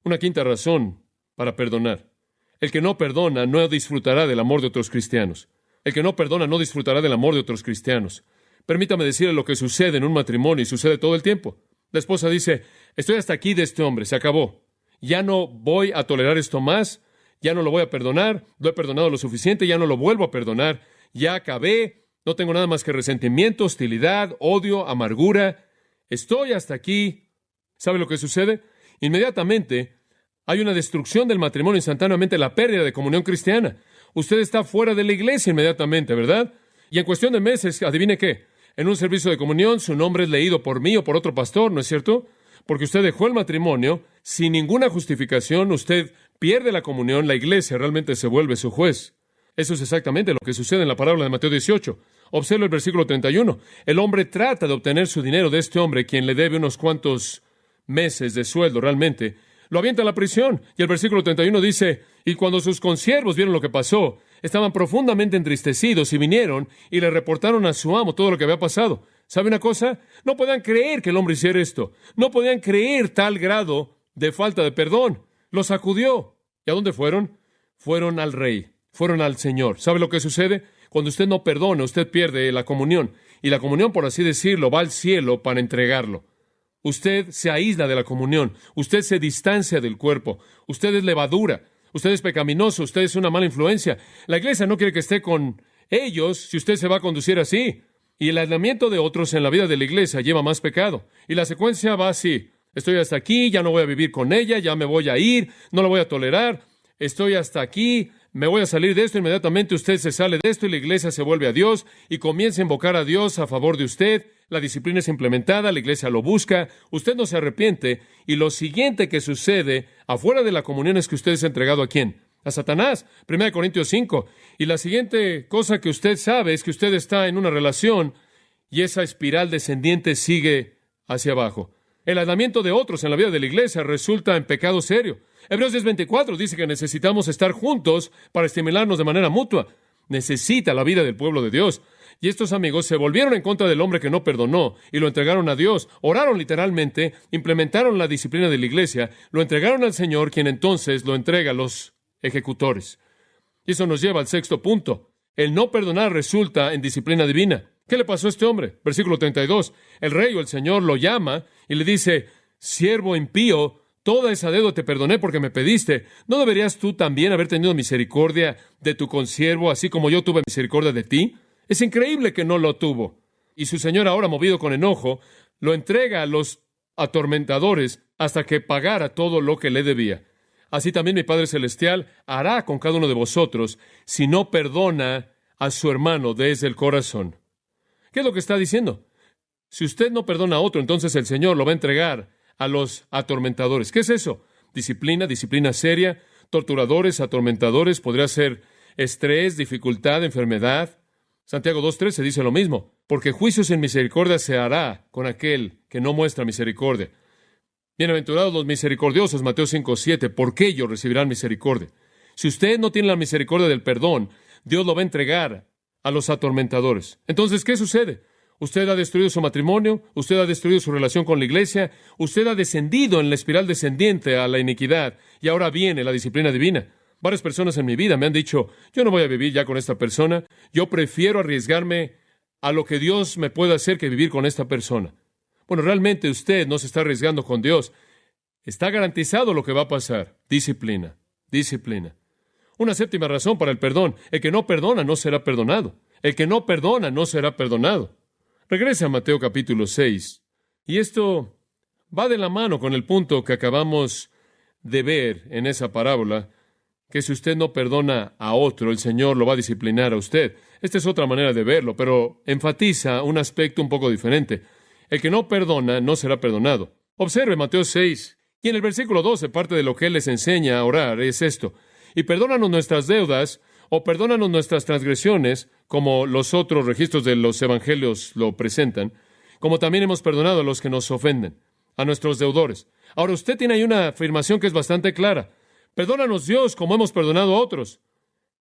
Una quinta razón para perdonar. El que no perdona no disfrutará del amor de otros cristianos. El que no perdona no disfrutará del amor de otros cristianos. Permítame decirle lo que sucede en un matrimonio y sucede todo el tiempo. La esposa dice, estoy hasta aquí de este hombre, se acabó. Ya no voy a tolerar esto más, ya no lo voy a perdonar, lo he perdonado lo suficiente, ya no lo vuelvo a perdonar, ya acabé, no tengo nada más que resentimiento, hostilidad, odio, amargura. Estoy hasta aquí. ¿Sabe lo que sucede? Inmediatamente hay una destrucción del matrimonio, instantáneamente la pérdida de comunión cristiana. Usted está fuera de la iglesia inmediatamente, ¿verdad? Y en cuestión de meses, adivine qué, en un servicio de comunión su nombre es leído por mí o por otro pastor, ¿no es cierto? Porque usted dejó el matrimonio sin ninguna justificación, usted pierde la comunión, la iglesia realmente se vuelve su juez. Eso es exactamente lo que sucede en la parábola de Mateo 18. Observa el versículo 31. El hombre trata de obtener su dinero de este hombre, quien le debe unos cuantos meses de sueldo realmente. Lo avienta a la prisión. Y el versículo 31 dice, y cuando sus consiervos vieron lo que pasó, estaban profundamente entristecidos y vinieron y le reportaron a su amo todo lo que había pasado. ¿Sabe una cosa? No podían creer que el hombre hiciera esto. No podían creer tal grado de falta de perdón. Lo sacudió. ¿Y a dónde fueron? Fueron al rey. Fueron al Señor. ¿Sabe lo que sucede? Cuando usted no perdona, usted pierde la comunión. Y la comunión, por así decirlo, va al cielo para entregarlo. Usted se aísla de la comunión. Usted se distancia del cuerpo. Usted es levadura. Usted es pecaminoso. Usted es una mala influencia. La iglesia no quiere que esté con ellos si usted se va a conducir así. Y el aislamiento de otros en la vida de la iglesia lleva más pecado. Y la secuencia va así. Estoy hasta aquí, ya no voy a vivir con ella, ya me voy a ir, no lo voy a tolerar. Estoy hasta aquí, me voy a salir de esto. Inmediatamente usted se sale de esto y la iglesia se vuelve a Dios y comienza a invocar a Dios a favor de usted. La disciplina es implementada, la iglesia lo busca, usted no se arrepiente. Y lo siguiente que sucede afuera de la comunión es que usted es entregado ¿a quién? A Satanás. 1 Corintios 5. Y la siguiente cosa que usted sabe es que usted está en una relación y esa espiral descendiente sigue hacia abajo. El aislamiento de otros en la vida de la iglesia resulta en pecado serio. Hebreos 10:24 dice que necesitamos estar juntos para estimularnos de manera mutua. Necesita la vida del pueblo de Dios. Y estos amigos se volvieron en contra del hombre que no perdonó y lo entregaron a Dios. Oraron literalmente, implementaron la disciplina de la iglesia, lo entregaron al Señor, quien entonces lo entrega a los ejecutores. Y eso nos lleva al sexto punto. El no perdonar resulta en disciplina divina. ¿Qué le pasó a este hombre? Versículo 32. El rey o el Señor lo llama y le dice, siervo impío, toda esa deuda te perdoné porque me pediste. ¿No deberías tú también haber tenido misericordia de tu consiervo, así como yo tuve misericordia de ti? Es increíble que no lo tuvo. Y su señor ahora, movido con enojo, lo entrega a los atormentadores hasta que pagara todo lo que le debía. Así también mi Padre Celestial hará con cada uno de vosotros si no perdona a su hermano desde el corazón. ¿Qué es lo que está diciendo? Si usted no perdona a otro, entonces el Señor lo va a entregar a los atormentadores. ¿Qué es eso? Disciplina seria, torturadores, atormentadores, podría ser estrés, dificultad, enfermedad. Santiago 2:13 dice lo mismo, porque juicio sin misericordia se hará con aquel que no muestra misericordia. Bienaventurados los misericordiosos, Mateo 5:7, porque ellos recibirán misericordia. Si usted no tiene la misericordia del perdón, Dios lo va a entregar a los atormentadores. Entonces, ¿qué sucede? Usted ha destruido su matrimonio, usted ha destruido su relación con la iglesia, usted ha descendido en la espiral descendiente a la iniquidad, y ahora viene la disciplina divina. Varias personas en mi vida me han dicho, yo no voy a vivir ya con esta persona, yo prefiero arriesgarme a lo que Dios me pueda hacer que vivir con esta persona. Bueno, realmente usted no se está arriesgando con Dios. Está garantizado lo que va a pasar. Disciplina. Una séptima razón para el perdón. El que no perdona no será perdonado. El que no perdona no será perdonado. Regrese a Mateo capítulo 6. Y esto va de la mano con el punto que acabamos de ver en esa parábola, que si usted no perdona a otro, el Señor lo va a disciplinar a usted. Esta es otra manera de verlo, pero enfatiza un aspecto un poco diferente. El que no perdona no será perdonado. Observe Mateo 6, y en el versículo 12, parte de lo que Él les enseña a orar es esto. Y perdónanos nuestras deudas, o perdónanos nuestras transgresiones, como los otros registros de los evangelios lo presentan, como también hemos perdonado a los que nos ofenden, a nuestros deudores. Ahora, usted tiene ahí una afirmación que es bastante clara. Perdónanos, Dios, como hemos perdonado a otros.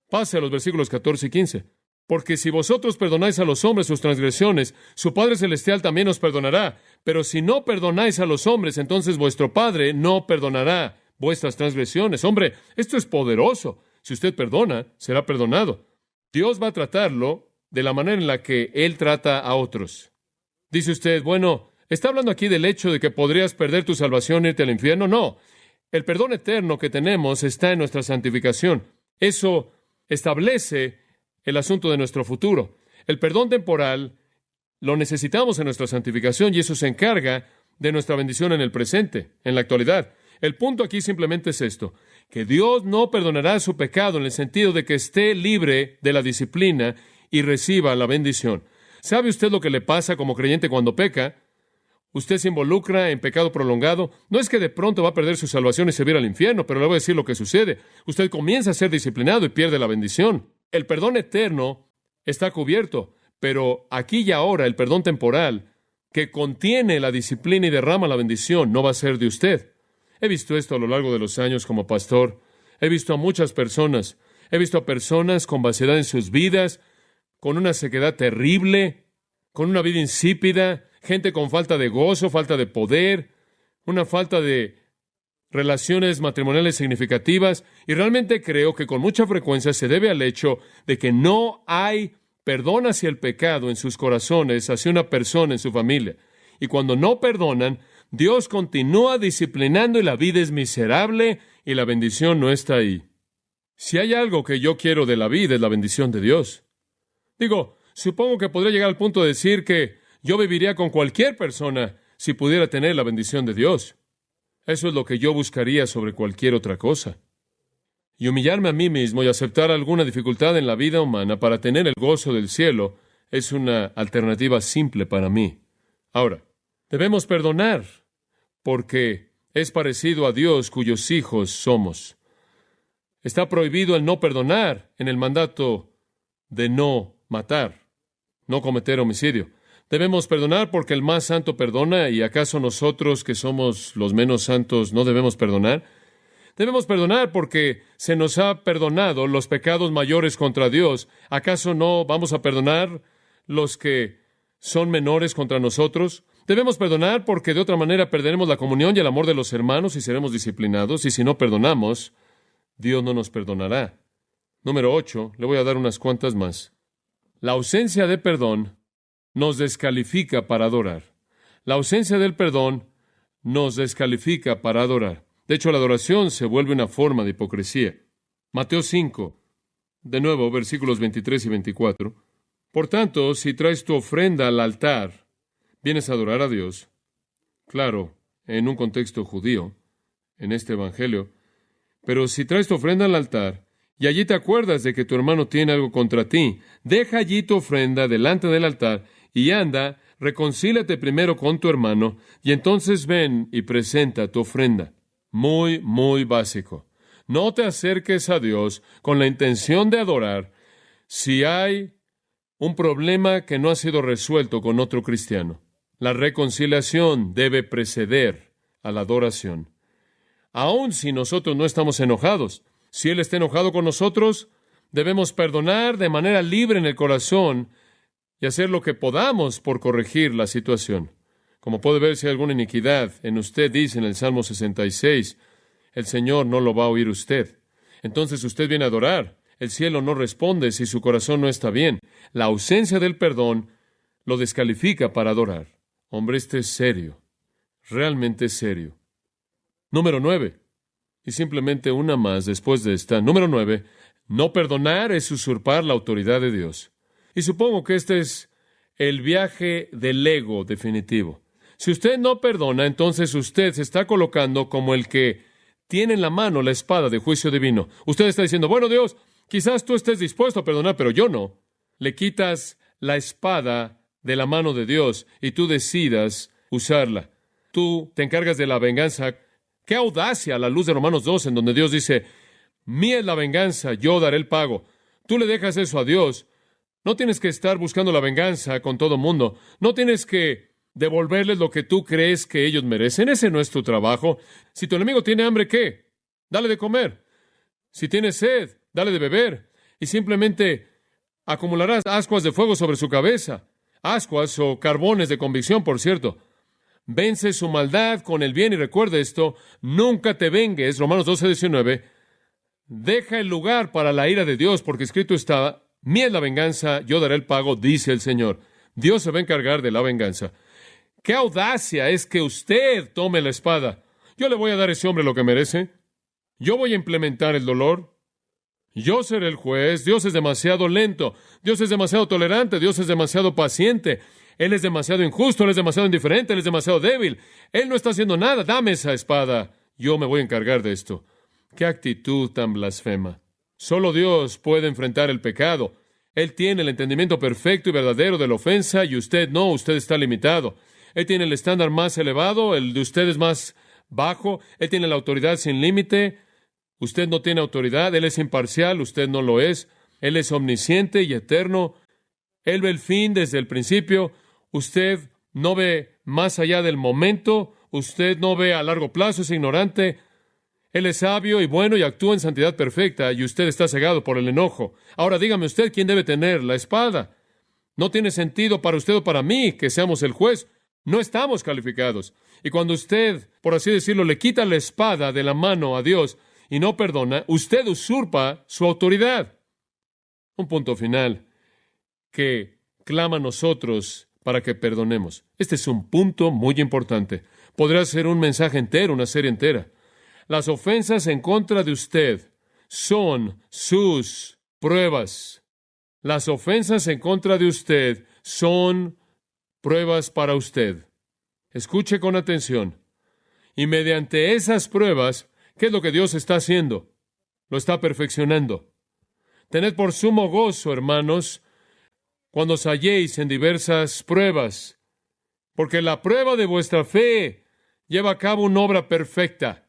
Pase a los versículos 14 y 15. Porque si vosotros perdonáis a los hombres sus transgresiones, su Padre Celestial también os perdonará. Pero si no perdonáis a los hombres, entonces vuestro Padre no perdonará vuestras transgresiones. Hombre, esto es poderoso. Si usted perdona, será perdonado. Dios va a tratarlo de la manera en la que Él trata a otros. Dice usted, bueno, ¿está hablando aquí del hecho de que podrías perder tu salvación e irte al infierno? No. El perdón eterno que tenemos está en nuestra santificación. Eso establece el asunto de nuestro futuro. El perdón temporal lo necesitamos en nuestra santificación y eso se encarga de nuestra bendición en el presente, en la actualidad. El punto aquí simplemente es esto, que Dios no perdonará su pecado en el sentido de que esté libre de la disciplina y reciba la bendición. ¿Sabe usted lo que le pasa como creyente cuando peca? Usted se involucra en pecado prolongado. No es que de pronto va a perder su salvación y se va a ir al infierno, pero le voy a decir lo que sucede. Usted comienza a ser disciplinado y pierde la bendición. El perdón eterno está cubierto, pero aquí y ahora el perdón temporal que contiene la disciplina y derrama la bendición no va a ser de usted. He visto esto a lo largo de los años como pastor. He visto a muchas personas. He visto a personas con vaciedad en sus vidas, con una sequedad terrible, con una vida insípida, gente con falta de gozo, falta de poder, una falta de relaciones matrimoniales significativas, y realmente creo que con mucha frecuencia se debe al hecho de que no hay perdón hacia el pecado en sus corazones, hacia una persona en su familia. Y cuando no perdonan, Dios continúa disciplinando y la vida es miserable y la bendición no está ahí. Si hay algo que yo quiero de la vida es la bendición de Dios. Digo, supongo que podría llegar al punto de decir que yo viviría con cualquier persona si pudiera tener la bendición de Dios. Eso es lo que yo buscaría sobre cualquier otra cosa. Y humillarme a mí mismo y aceptar alguna dificultad en la vida humana para tener el gozo del cielo es una alternativa simple para mí. Ahora, debemos perdonar porque es parecido a Dios cuyos hijos somos. Está prohibido el no perdonar en el mandato de no matar, no cometer homicidio. Debemos perdonar porque el más santo perdona, ¿y acaso nosotros que somos los menos santos no debemos perdonar? Debemos perdonar porque se nos ha perdonado los pecados mayores contra Dios. ¿Acaso no vamos a perdonar los que son menores contra nosotros? Debemos perdonar porque de otra manera perderemos la comunión y el amor de los hermanos y seremos disciplinados, y si no perdonamos, Dios no nos perdonará. Número 8, le voy a dar unas cuantas más. La ausencia de perdón nos descalifica para adorar. La ausencia del perdón nos descalifica para adorar. De hecho, la adoración se vuelve una forma de hipocresía. Mateo 5, de nuevo, versículos 23 y 24. Por tanto, si traes tu ofrenda al altar, vienes a adorar a Dios. Claro, en un contexto judío, en este evangelio. Pero si traes tu ofrenda al altar, y allí te acuerdas de que tu hermano tiene algo contra ti, deja allí tu ofrenda delante del altar, y anda, reconcíliate primero con tu hermano, y entonces ven y presenta tu ofrenda. Muy, muy básico. No te acerques a Dios con la intención de adorar si hay un problema que no ha sido resuelto con otro cristiano. La reconciliación debe preceder a la adoración. Aun si nosotros no estamos enojados, si Él está enojado con nosotros, debemos perdonar de manera libre en el corazón y hacer lo que podamos por corregir la situación. Como puede ver, si hay alguna iniquidad en usted, dice en el Salmo 66, el Señor no lo va a oír usted. Entonces usted viene a adorar. El cielo no responde si su corazón no está bien. La ausencia del perdón lo descalifica para adorar. Hombre, este es serio. Realmente serio. Número 9. Y simplemente una más después de esta. Número 9. No perdonar es usurpar la autoridad de Dios. Y supongo que este es el viaje del ego definitivo. Si usted no perdona, entonces usted se está colocando como el que tiene en la mano la espada de juicio divino. Usted está diciendo, bueno, Dios, quizás tú estés dispuesto a perdonar, pero yo no. Le quitas la espada de la mano de Dios y tú decidas usarla. Tú te encargas de la venganza. ¡Qué audacia a la luz de Romanos 2, en donde Dios dice, mía es la venganza, yo daré el pago! Tú le dejas eso a Dios. No tienes que estar buscando la venganza con todo mundo. No tienes que devolverles lo que tú crees que ellos merecen. Ese no es tu trabajo. Si tu enemigo tiene hambre, ¿qué? Dale de comer. Si tiene sed, dale de beber. Y simplemente acumularás ascuas de fuego sobre su cabeza. Ascuas o carbones de convicción, por cierto. Vence su maldad con el bien y recuerda esto. Nunca te vengues. Romanos 12:19. Deja el lugar para la ira de Dios, porque escrito está, mía es la venganza, yo daré el pago, dice el Señor. Dios se va a encargar de la venganza. ¡Qué audacia es que usted tome la espada! Yo le voy a dar a ese hombre lo que merece. Yo voy a implementar el dolor. Yo seré el juez. Dios es demasiado lento. Dios es demasiado tolerante. Dios es demasiado paciente. Él es demasiado injusto. Él es demasiado indiferente. Él es demasiado débil. Él no está haciendo nada. Dame esa espada. Yo me voy a encargar de esto. ¡Qué actitud tan blasfema! Solo Dios puede enfrentar el pecado. Él tiene el entendimiento perfecto y verdadero de la ofensa y usted no. Usted está limitado. Él tiene el estándar más elevado, el de usted es más bajo. Él tiene la autoridad sin límite. Usted no tiene autoridad. Él es imparcial, usted no lo es. Él es omnisciente y eterno. Él ve el fin desde el principio. Usted no ve más allá del momento. Usted no ve a largo plazo, es ignorante. Él es sabio y bueno y actúa en santidad perfecta, y usted está cegado por el enojo. Ahora dígame usted quién debe tener la espada. No tiene sentido para usted o para mí que seamos el juez. No estamos calificados. Y cuando usted, por así decirlo, le quita la espada de la mano a Dios y no perdona, usted usurpa su autoridad. Un punto final que clama a nosotros para que perdonemos. Este es un punto muy importante. Podría ser un mensaje entero, una serie entera. Las ofensas en contra de usted son sus pruebas. Las ofensas en contra de usted son pruebas para usted. Escuche con atención. Y mediante esas pruebas, ¿qué es lo que Dios está haciendo? Lo está perfeccionando. Tened por sumo gozo, hermanos, cuando os halléis en diversas pruebas, porque la prueba de vuestra fe lleva a cabo una obra perfecta.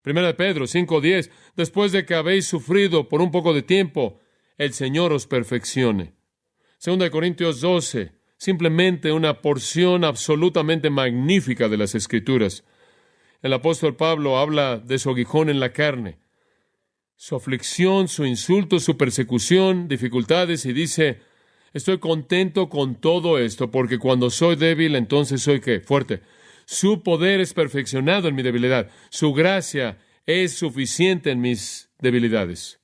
1 Pedro 5:10, después de que habéis sufrido por un poco de tiempo, el Señor os perfeccione. 2 Corintios 12, simplemente una porción absolutamente magnífica de las Escrituras. El apóstol Pablo habla de su aguijón en la carne, su aflicción, su insulto, su persecución, dificultades, y dice, estoy contento con todo esto, porque cuando soy débil, entonces soy ¿qué? Fuerte. Su poder es perfeccionado en mi debilidad. Su gracia es suficiente en mis debilidades.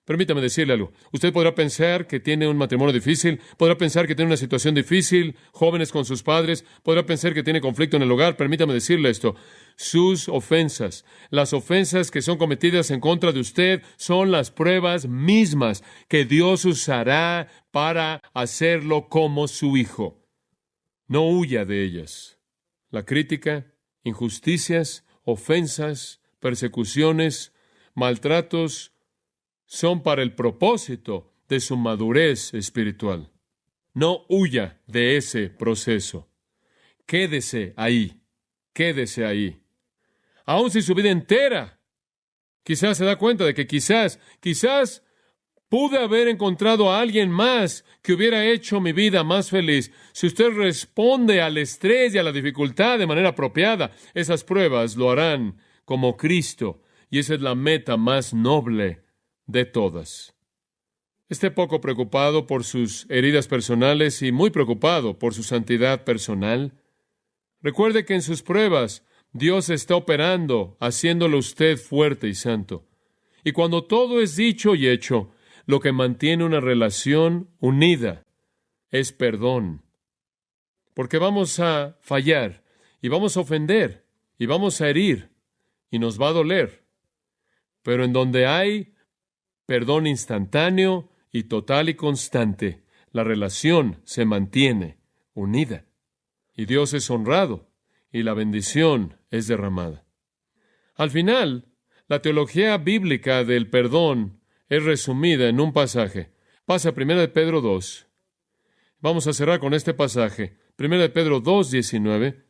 Permítame decirle algo. Usted podrá pensar que tiene un matrimonio difícil, podrá pensar que tiene una situación difícil, jóvenes con sus padres, podrá pensar que tiene conflicto en el hogar. Permítame decirle esto. Sus ofensas, las ofensas que son cometidas en contra de usted, son las pruebas mismas que Dios usará para hacerlo como su hijo. No huya de ellas. La crítica, injusticias, ofensas, persecuciones, maltratos, son para el propósito de su madurez espiritual. No huya de ese proceso. Quédese ahí. Quédese ahí. Aun si su vida entera, quizás se da cuenta de que quizás pude haber encontrado a alguien más que hubiera hecho mi vida más feliz. Si usted responde al estrés y a la dificultad de manera apropiada, esas pruebas lo harán como Cristo. Y esa es la meta más noble de todas. Esté poco preocupado por sus heridas personales y muy preocupado por su santidad personal. Recuerde que en sus pruebas Dios está operando, haciéndolo usted fuerte y santo. Y cuando todo es dicho y hecho, lo que mantiene una relación unida es perdón. Porque vamos a fallar, y vamos a ofender, y vamos a herir, y nos va a doler. Pero en donde hay perdón instantáneo y total y constante, la relación se mantiene unida. Y Dios es honrado, y la bendición es derramada. Al final, la teología bíblica del perdón es resumida en un pasaje. Pasa a 1 de Pedro 2. Vamos a cerrar con este pasaje. 1 de Pedro 2, 19.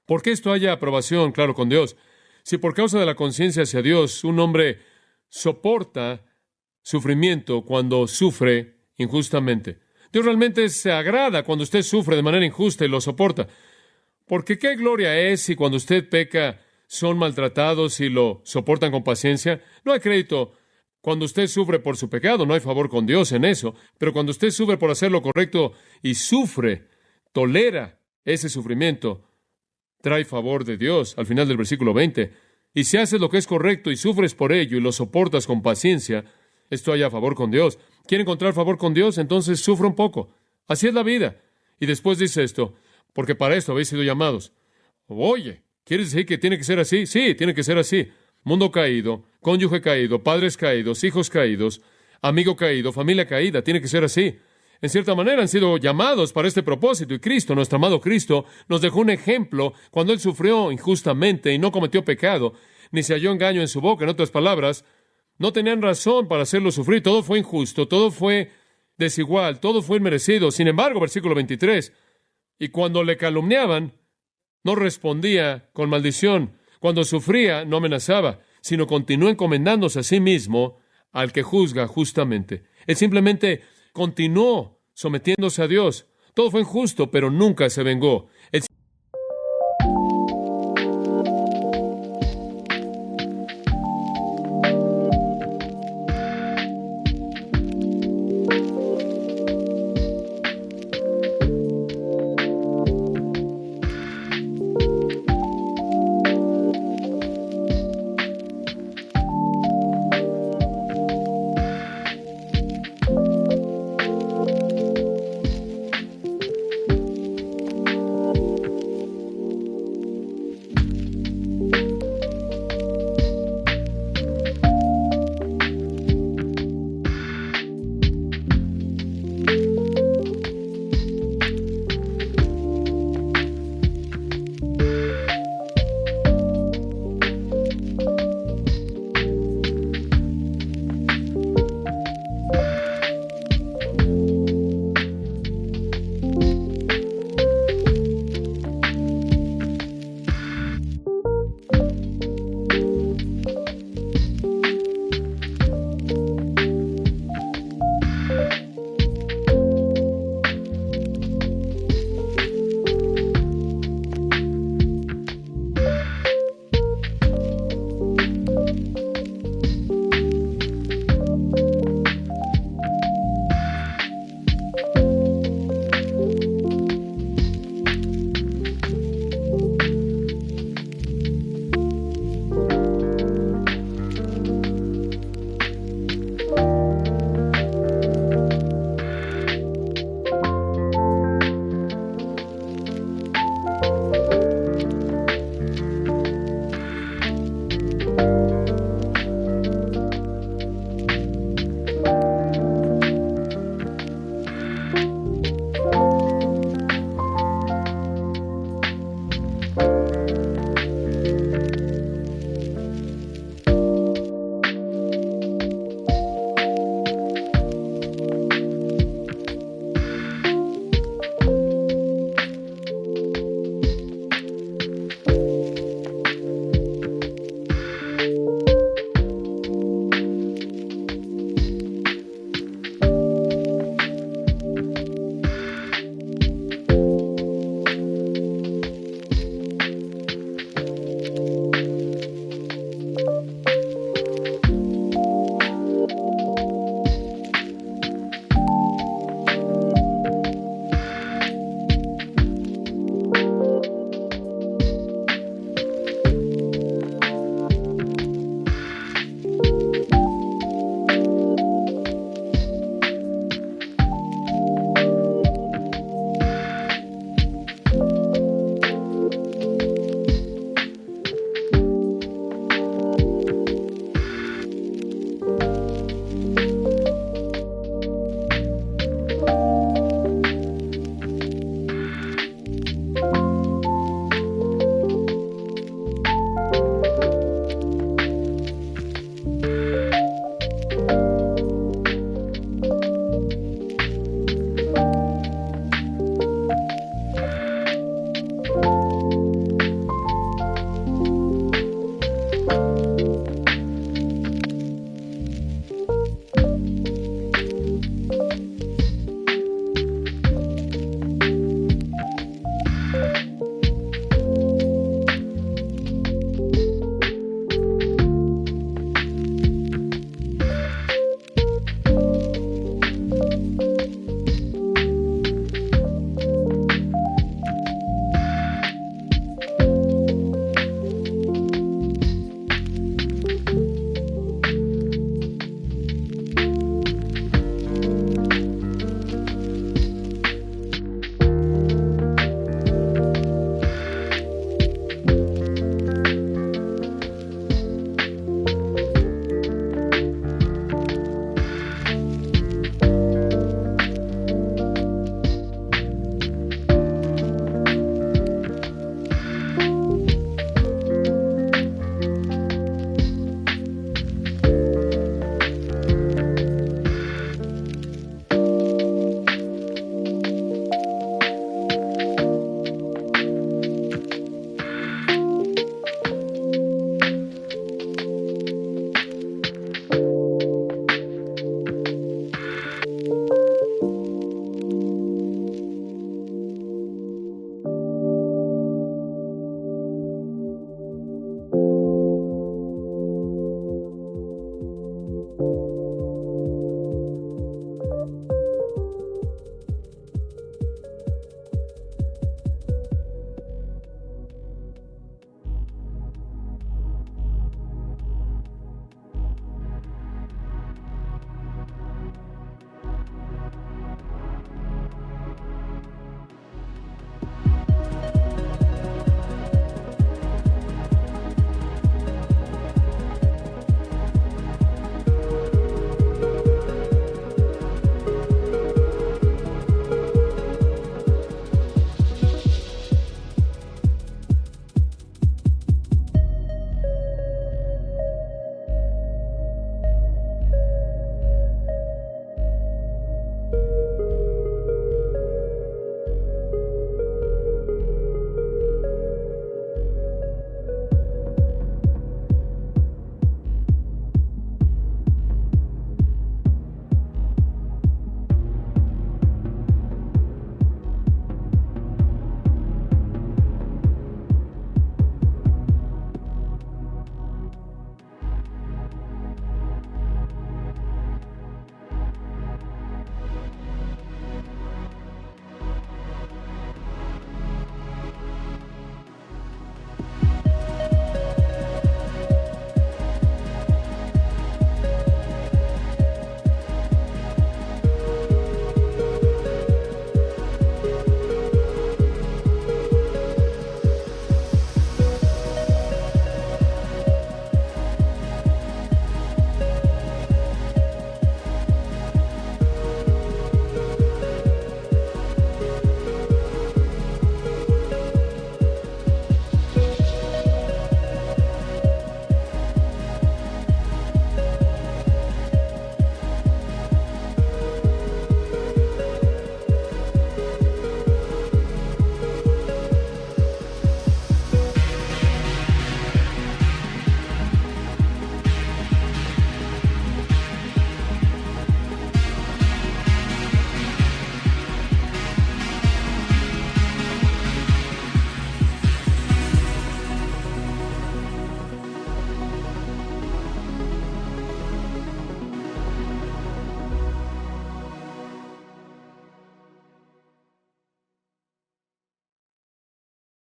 ¿Por qué esto haya aprobación, claro, con Dios? Si por causa de la conciencia hacia Dios, un hombre soporta sufrimiento cuando sufre injustamente. Dios realmente se agrada cuando usted sufre de manera injusta y lo soporta. Porque qué gloria es si cuando usted peca son maltratados y lo soportan con paciencia. No hay crédito cuando usted sufre por su pecado, no hay favor con Dios en eso. Pero cuando usted sufre por hacer lo correcto y sufre, tolera ese sufrimiento, trae favor de Dios. Al final del versículo 20. Y si haces lo que es correcto y sufres por ello y lo soportas con paciencia, esto haya favor con Dios. ¿Quiere encontrar favor con Dios? Entonces sufra un poco. Así es la vida. Y después dice esto, porque para esto habéis sido llamados. Oye, ¿quieres decir que tiene que ser así? Sí, tiene que ser así. Mundo caído, cónyuge caído, padres caídos, hijos caídos, amigo caído, familia caída, tiene que ser así. En cierta manera han sido llamados para este propósito y Cristo, nuestro amado Cristo, nos dejó un ejemplo cuando Él sufrió injustamente y no cometió pecado, ni se halló engaño en su boca. En otras palabras, no tenían razón para hacerlo sufrir. Todo fue injusto, todo fue desigual, todo fue inmerecido. Sin embargo, versículo 23, y cuando le calumniaban, no respondía con maldición. Cuando sufría, no amenazaba, sino continuó encomendándose a sí mismo al que juzga justamente. Él simplemente continuó sometiéndose a Dios. Todo fue injusto, pero nunca se vengó. Él